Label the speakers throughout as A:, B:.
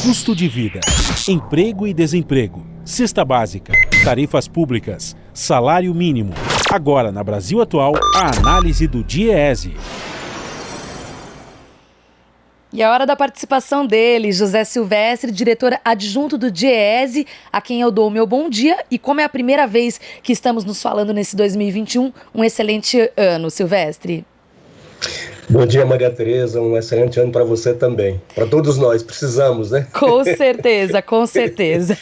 A: Custo de vida, emprego e desemprego, cesta básica, tarifas públicas, salário mínimo. Agora, na Brasil Atual, a análise do DIEESE.
B: E a hora da participação dele, José Silvestre, diretor adjunto do DIEESE, a quem eu dou o meu bom dia. E como é a primeira vez que estamos nos falando nesse 2021, um excelente ano, Silvestre.
C: Bom dia, Maria Tereza, um excelente ano para você também. Para todos nós, precisamos, né?
B: Com certeza, com certeza.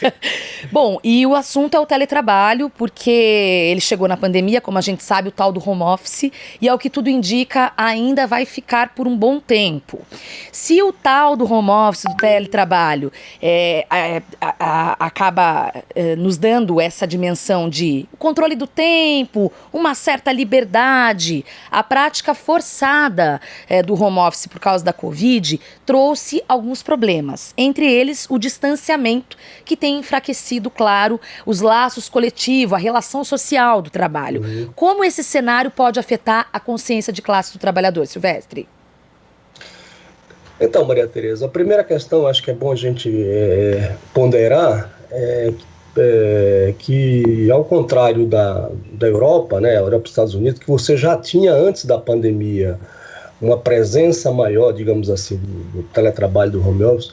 B: Bom, e o assunto é o teletrabalho, porque ele chegou na pandemia, como a gente sabe, o tal do home office, e ao que tudo indica, ainda vai ficar por um bom tempo. Se o tal do home office, do teletrabalho, acaba nos dando essa dimensão de controle do tempo, uma certa liberdade, a prática forçada do home office por causa da Covid trouxe alguns problemas. Entre eles, o distanciamento, que tem enfraquecido, claro, os laços coletivos, a relação social do trabalho. Como esse cenário pode afetar a consciência de classe do trabalhador, Silvestre?
C: Então, Maria Tereza, a primeira questão, acho que é bom a gente ponderar, que ao contrário da Europa, né, a Europa e os Estados Unidos, que você já tinha antes da pandemia uma presença maior, digamos assim, do teletrabalho, do home office.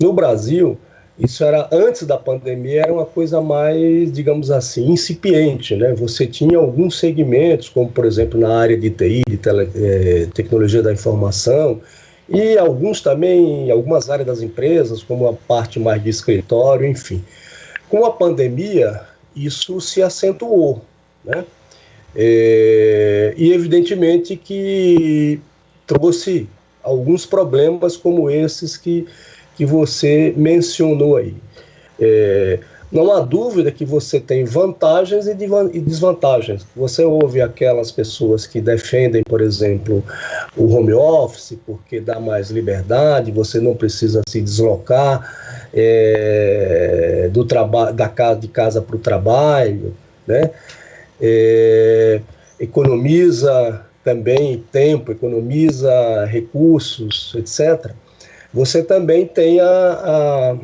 C: No Brasil, isso era, antes da pandemia, era uma coisa mais, digamos assim, incipiente, né? Você tinha alguns segmentos, como, por exemplo, na área de TI, de tecnologia da informação, e alguns também, algumas áreas das empresas, como a parte mais de escritório, enfim. Com a pandemia, isso se acentuou, né? E evidentemente que trouxe alguns problemas como esses que você mencionou aí. Não há dúvida que você tem vantagens e desvantagens. Você ouve aquelas pessoas que defendem, por exemplo, o home office, porque dá mais liberdade, você não precisa se deslocar de casa para o trabalho, né? Economiza também tempo, economiza recursos, etc. Você também tem a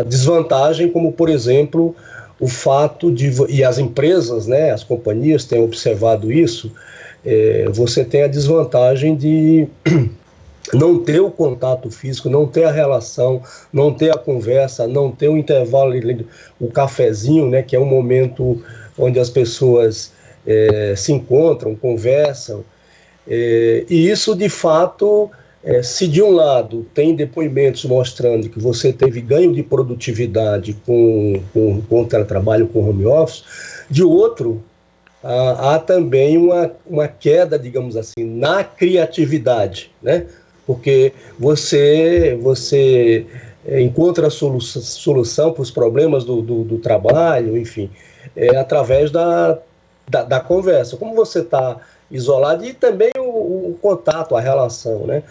C: desvantagem, como, por exemplo, o fato e as empresas, né, as companhias têm observado isso, você tem a desvantagem de não ter o contato físico, não ter a relação, não ter a conversa, não ter o intervalo, o cafezinho, né, que é um momento onde as pessoas se encontram, conversam. E isso, de fato, se de um lado tem depoimentos mostrando que você teve ganho de produtividade com o teletrabalho, com o home office, de outro, há também uma queda, digamos assim, na criatividade, né? Porque você encontra a solução para os problemas do trabalho, enfim, através da conversa. Como você está isolado, e também o contato, a relação, né?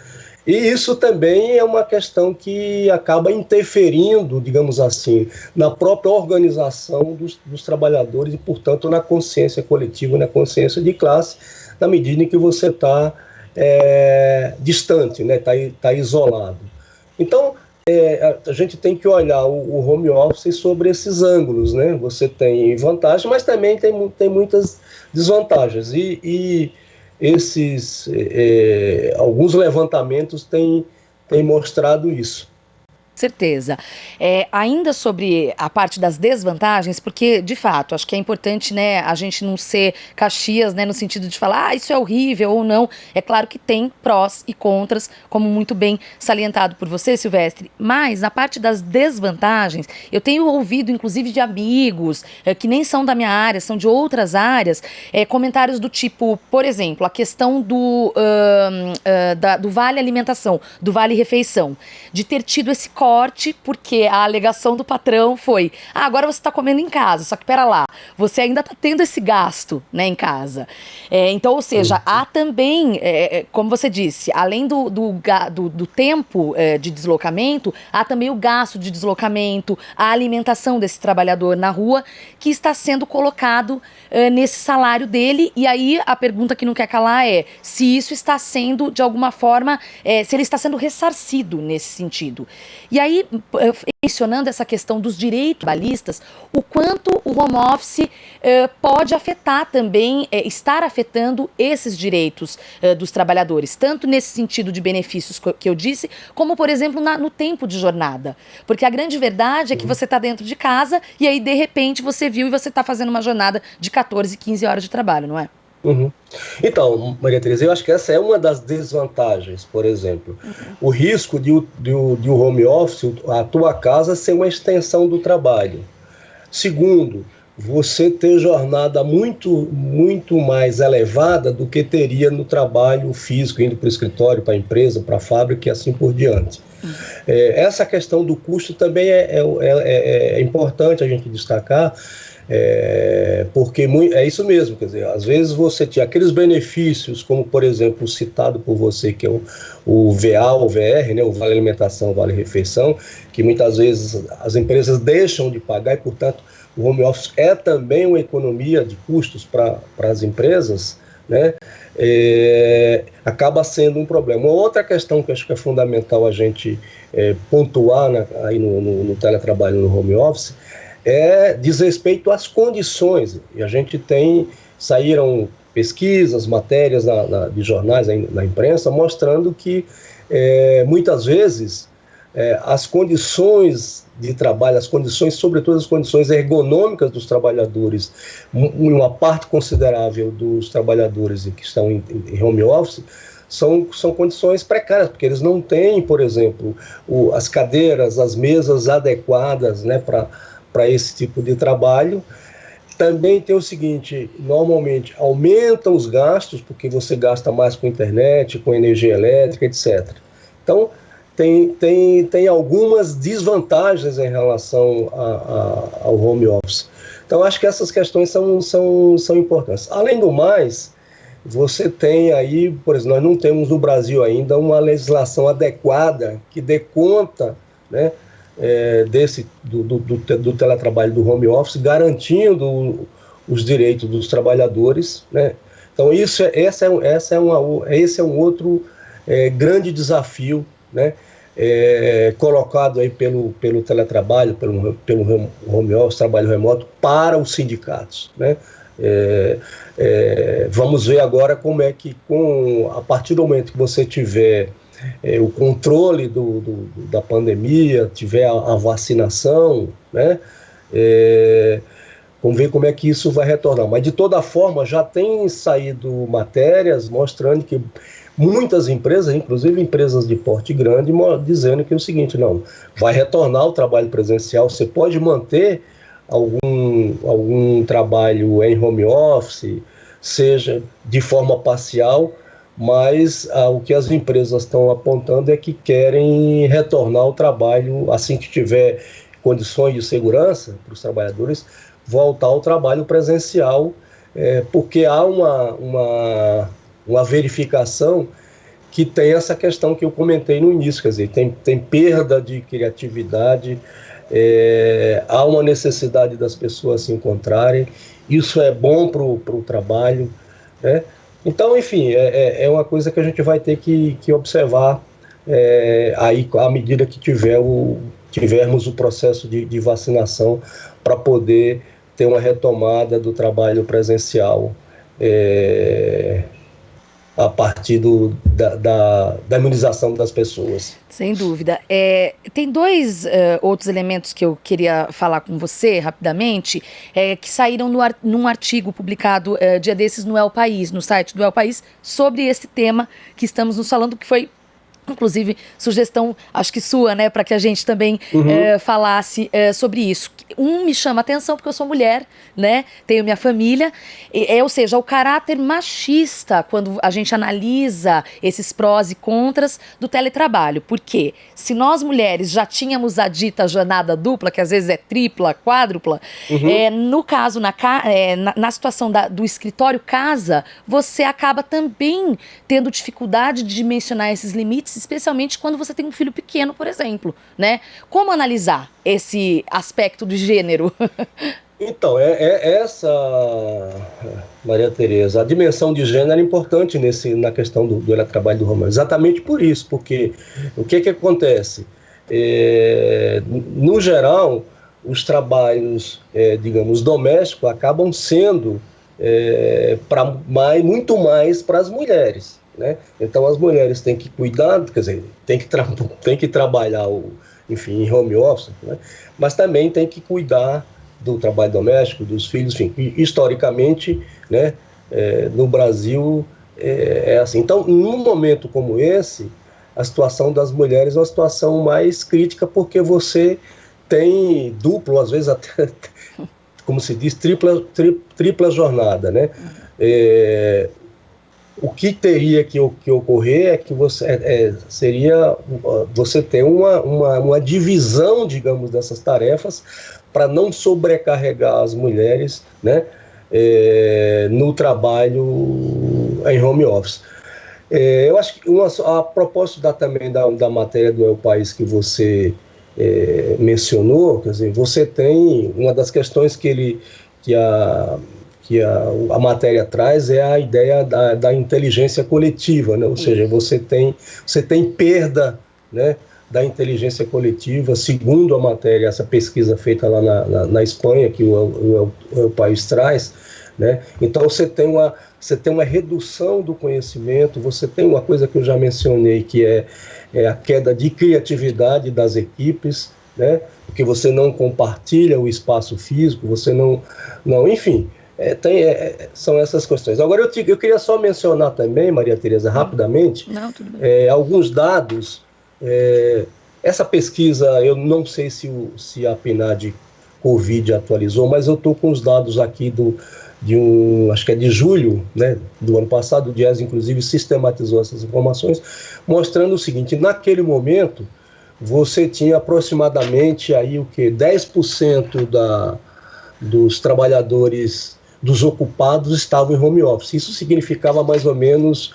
C: E isso também é uma questão que acaba interferindo, digamos assim, na própria organização dos trabalhadores e, portanto, na consciência coletiva, na consciência de classe, na medida em que você está distante, né? Tá isolado. Então, a gente tem que olhar o home office sobre esses ângulos, né? Você tem vantagens, mas também tem muitas desvantagens. E esses alguns levantamentos têm mostrado isso.
B: Certeza. Ainda sobre a parte das desvantagens, porque, de fato, acho que é importante, né, a gente não ser Caxias, né, no sentido de falar, isso é horrível ou não. É claro que tem prós e contras, como muito bem salientado por você, Silvestre, mas na parte das desvantagens, eu tenho ouvido, inclusive, de amigos que nem são da minha área, são de outras áreas, comentários do tipo, por exemplo, a questão do vale alimentação, do vale refeição, de ter tido esse corte corte, porque a alegação do patrão foi: agora você está comendo em casa, só que pera lá, você ainda está tendo esse gasto, né, em casa. Então, ou seja, há também, como você disse, além do tempo de deslocamento, há também o gasto de deslocamento, a alimentação desse trabalhador na rua, que está sendo colocado nesse salário dele. E aí a pergunta que não quer calar é se isso está sendo, de alguma forma, se ele está sendo ressarcido nesse sentido. E aí, mencionando essa questão dos direitos trabalhistas, o quanto o home office pode afetar também, estar afetando esses direitos dos trabalhadores, tanto nesse sentido de benefícios que eu disse, como, por exemplo, no tempo de jornada. Porque a grande verdade é que você está dentro de casa e aí, de repente, você viu e você está fazendo uma jornada de 14, 15 horas de trabalho, não é?
C: Uhum. Então, Maria Tereza, eu acho que essa é uma das desvantagens, por exemplo. O risco de o home office, a tua casa, ser uma extensão do trabalho. Segundo, você ter jornada muito, muito mais elevada do que teria no trabalho físico, indo para o escritório, para a empresa, para a fábrica e assim por diante. Essa questão do custo também é importante a gente destacar, porque é isso mesmo, quer dizer, às vezes você tinha aqueles benefícios, como por exemplo citado por você, que é o VA, o VR, né, o Vale Alimentação, o Vale Refeição, que muitas vezes as empresas deixam de pagar e, portanto, o home office é também uma economia de custos para as empresas, né, acaba sendo um problema. Uma outra questão que acho que é fundamental a gente pontuar aí no teletrabalho, no home office, diz respeito às condições. E a gente saíram pesquisas, matérias de jornais na imprensa, mostrando que muitas vezes as condições de trabalho, sobretudo as condições ergonômicas dos trabalhadores, uma parte considerável dos trabalhadores que estão em home office, são condições precárias, porque eles não têm, por exemplo, as cadeiras, as mesas adequadas, né, para esse tipo de trabalho. Também tem o seguinte: normalmente aumentam os gastos, porque você gasta mais com internet, com energia elétrica, etc. Então, tem algumas desvantagens em relação ao home office. Então, acho que essas questões são importantes. Além do mais, você tem aí, por exemplo, nós não temos no Brasil ainda uma legislação adequada que dê conta, né, do teletrabalho, do home office, garantindo os direitos dos trabalhadores, né? Então esse é um outro grande desafio, né, colocado aí pelo teletrabalho, pelo home office, trabalho remoto, para os sindicatos, né? Vamos ver agora como é que, a partir do momento que você tiver o controle da pandemia, tiver a vacinação, né? Vamos ver como é que isso vai retornar. Mas, de toda forma, já tem saído matérias mostrando que muitas empresas, inclusive empresas de porte grande, dizendo que é o seguinte: não, vai retornar o trabalho presencial, você pode manter algum trabalho em home office, seja de forma parcial, mas o que as empresas estão apontando é que querem retornar ao trabalho assim que tiver condições de segurança para os trabalhadores, voltar ao trabalho presencial, porque há uma verificação que tem essa questão que eu comentei no início, quer dizer, tem perda de criatividade, há uma necessidade das pessoas se encontrarem, isso é bom para o trabalho, né? Então, enfim, é uma coisa que a gente vai ter que observar aí à medida que tivermos o processo de vacinação, para poder ter uma retomada do trabalho presencial a partir da imunização das pessoas.
B: Sem dúvida. Tem dois outros elementos que eu queria falar com você rapidamente, que saíram num artigo publicado dia desses no El País, no site do El País, sobre esse tema que estamos nos falando, que foi Inclusive, sugestão, acho que sua, né, para que a gente também falasse sobre isso. Me chama a atenção porque eu sou mulher, né, tenho minha família, ou seja, o caráter machista, quando a gente analisa esses prós e contras do teletrabalho. Porque se nós mulheres já tínhamos a dita jornada dupla, que às vezes é tripla, quádrupla, no caso, na situação do escritório casa, você acaba também tendo dificuldade de dimensionar esses limites, especialmente quando você tem um filho pequeno, por exemplo, né? Como analisar esse aspecto do gênero?
C: Então, essa, Maria Tereza, a dimensão de gênero é importante na questão do teletrabalho do home office. Exatamente por isso, porque o que acontece? No geral, os trabalhos, digamos, domésticos acabam sendo muito mais para as mulheres, né? Então as mulheres têm que cuidar, quer dizer, têm que trabalhar, enfim, em home office, né? Mas também tem que cuidar do trabalho doméstico, dos filhos, enfim, historicamente, né, no Brasil é assim. Então, num momento como esse, a situação das mulheres é uma situação mais crítica, porque você tem duplo, às vezes até, como se diz, tripla jornada, né? O que teria que ocorrer é que seria você ter uma divisão, digamos, dessas tarefas para não sobrecarregar as mulheres, né, no trabalho em home office. Eu acho que a propósito também da matéria do El País que você mencionou, quer dizer, você tem uma das questões que a matéria traz é a ideia da inteligência coletiva, né? Ou seja, você tem perda, né, da inteligência coletiva, segundo a matéria, essa pesquisa feita lá na Espanha, que o país traz, né? Então você tem uma redução do conhecimento, você tem uma coisa que eu já mencionei, que é a queda de criatividade das equipes, né? Porque você não compartilha o espaço físico, você não enfim, são essas questões. Agora eu queria só mencionar também, Maria Tereza, rapidamente,
B: tudo bem.
C: Alguns dados. Essa pesquisa, eu não sei se a PNAD Covid atualizou, mas eu estou com os dados aqui acho que é de julho, né, do ano passado. O Diese, inclusive, sistematizou essas informações, mostrando o seguinte: naquele momento, você tinha aproximadamente aí, 10% dos trabalhadores, dos ocupados, estavam em home office. Isso significava mais ou menos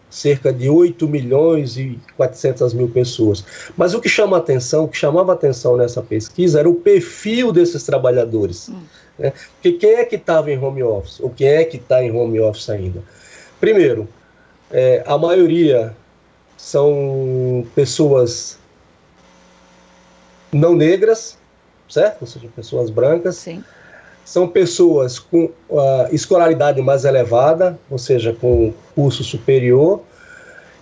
C: cerca de 8.400.000 pessoas. Mas o que chamava atenção nessa pesquisa era o perfil desses trabalhadores. Né? Porque quem é que estava em home office? Ou quem é que está em home office ainda? Primeiro, a maioria são pessoas não negras, certo? Ou seja, pessoas brancas.
B: Sim.
C: São pessoas com escolaridade mais elevada, ou seja, com curso superior,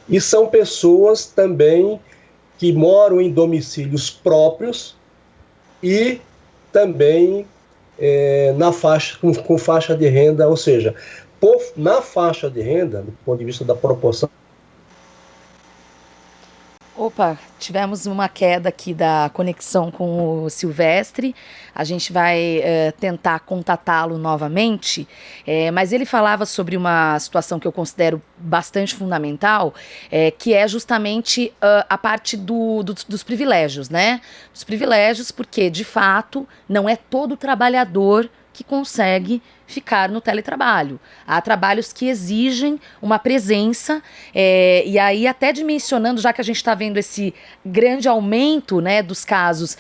C: e são pessoas também que moram em domicílios próprios e também com faixa de renda, ou seja, na faixa de renda, do ponto de vista da proporção.
B: Opa, tivemos uma queda aqui da conexão com o Silvestre. A gente vai tentar contatá-lo novamente, mas ele falava sobre uma situação que eu considero bastante fundamental, que é justamente a parte dos privilégios, né? Os privilégios, porque, de fato, não é todo trabalhador que consegue ficar no teletrabalho. Há trabalhos que exigem uma presença, e aí até dimensionando, já que a gente está vendo esse grande aumento, né, dos casos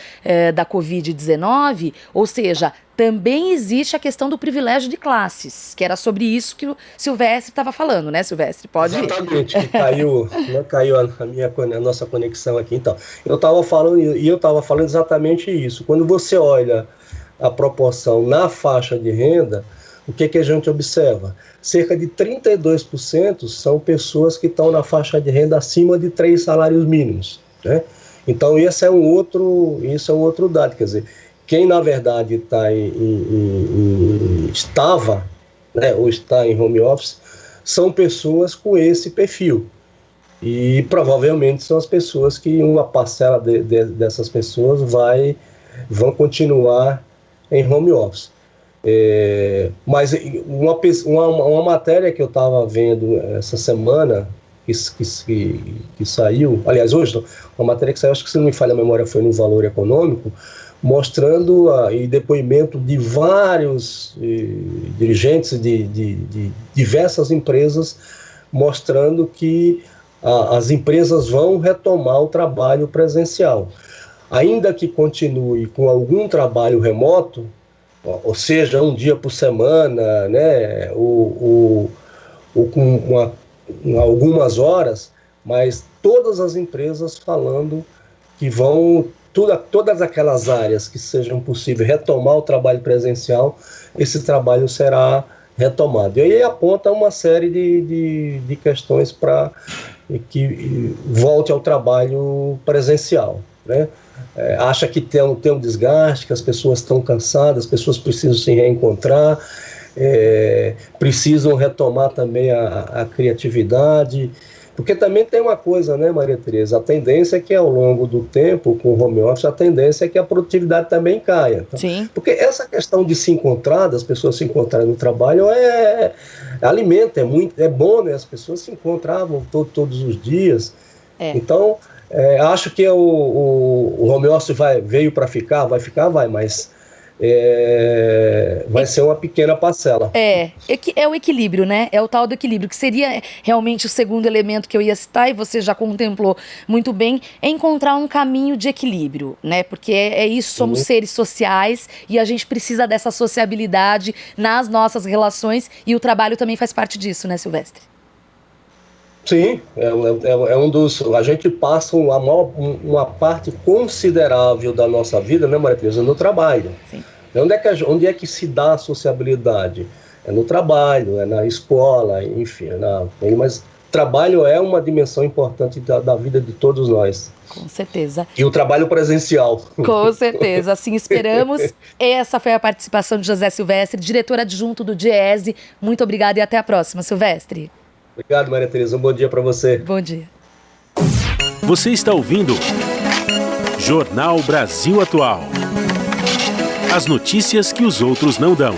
B: da Covid-19, ou seja, também existe a questão do privilégio de classes, que era sobre isso que o Silvestre estava falando, né, Silvestre? Pode ir.
C: Exatamente, caiu a nossa conexão aqui. Então, eu estava falando exatamente isso. Quando você olha a proporção na faixa de renda, o que a gente observa? Cerca de 32% são pessoas que estão na faixa de renda acima de 3 salários mínimos, né? Então, esse é um outro dado. Quer dizer, quem na verdade estava, né, ou está em home office, são pessoas com esse perfil. E provavelmente são as pessoas que uma parcela dessas pessoas vão continuar em home office. Mas uma matéria que eu estava vendo essa semana, que saiu, aliás, hoje, uma matéria que saiu, acho que se não me falha a memória, foi no Valor Econômico, mostrando e depoimento de vários dirigentes de diversas empresas, mostrando que as empresas vão retomar o trabalho presencial. Ainda que continue com algum trabalho remoto, ou seja, um dia por semana, né, ou com algumas horas, mas todas as empresas falando que vão, todas aquelas áreas que sejam possível retomar o trabalho presencial, esse trabalho será retomado. E aí aponta uma série de questões para que volte ao trabalho presencial, né? Acha que tem um desgaste, que as pessoas estão cansadas, as pessoas precisam se reencontrar, precisam retomar também a criatividade, porque também tem uma coisa, né, Maria Tereza, a tendência é que ao longo do tempo, com o home office, a tendência é que a produtividade também caia. Tá?
B: Sim.
C: Porque essa questão de se encontrar, das pessoas se encontrarem no trabalho, alimenta, é bom, né, as pessoas se encontravam todos os dias. Então, acho que o home office veio para ficar, vai, mas vai ser uma pequena parcela.
B: É o equilíbrio, né? É o tal do equilíbrio, que seria realmente o segundo elemento que eu ia citar, e você já contemplou muito bem, é encontrar um caminho de equilíbrio, né? Porque é isso, somos seres sociais e a gente precisa dessa sociabilidade nas nossas relações, e o trabalho também faz parte disso, né, Silvestre?
C: Sim, é um dos... A gente passa uma parte considerável da nossa vida, né, Maria Tereza, no trabalho.
B: Sim.
C: Onde é que se dá a sociabilidade? É no trabalho, é na escola, enfim. Mas trabalho é uma dimensão importante da vida de todos nós.
B: Com certeza.
C: E o trabalho presencial.
B: Com certeza, assim esperamos. Essa foi a participação de José Silvestre, diretor adjunto do DIEESE. Muito obrigada e até a próxima, Silvestre.
C: Obrigado, Maria Tereza. Um bom dia para você.
B: Bom dia.
A: Você está ouvindo Jornal Brasil Atual. As notícias que os outros não dão.